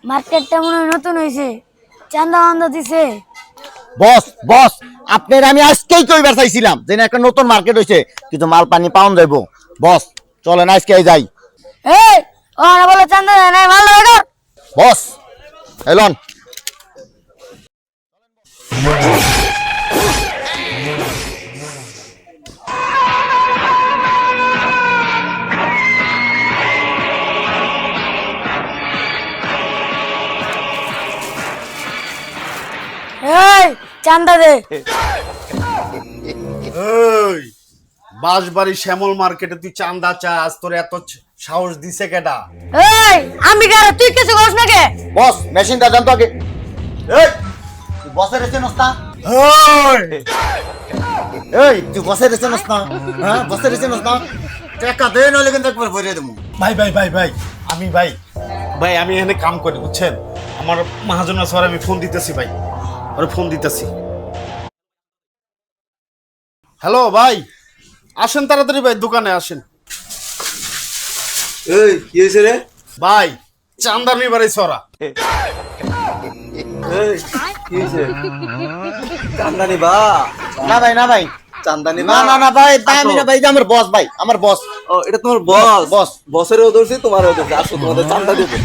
মার্কেটটা মনে হয় নতুন হয়েছে, চান্দা বান্দা দিছে। বস বস আপনার আমি আজকেই কইবার চাইছিলাম যে না একটা নতুন মার্কেট হইছে, কিন্তু মাল পানি পাউন যাইব। বস চলেন আজকে যাই। এই ওরা বলে চান্দা দেয় নাই, মাল লাগা। বস এলন এই চান্দা দে। এই বাঁশবাড়ি শ্যামল মার্কেটে তুই চান্দা চাস, তোর এত সাহস দিছে কেডা? এই আমি কারে, তুই কিছু করিস না কে? বস মেশিনটা দেন তো আগে। এই তুই বসের এসে নস্তা। এই তুই বসের এসে নস্তা। হ্যাঁ বসের এসে নস্তা। টাকা দে নইলে কিন্তু একবার ভরিয়ে দেবো। ভাই ভাই ভাই ভাই আমি ভাই ভাই আমি এখানে কাম করি বুঝছেন, আমার মহাজন স্যার আমি ফোন দিতেছি ভাই, আরে ফোন দিতেছি। হ্যালো ভাই, আসেন তাড়াতাড়ি ভাই, দোকানে আসেন। এই কি হয়েছে রে? ভাই চান্দা নিবার সরা। এই কি হয়েছে? চান্দানি বা না ভাই না ভাই, চান্দানি না না না ভাই, ভাই আমি না ভাই, আমার বস ভাই, আমার বস। ও এটা তোমার বস? বস বসেরও ধরছি তোমারও ধরছি, আসো তোমাদের চান্দা দেবো।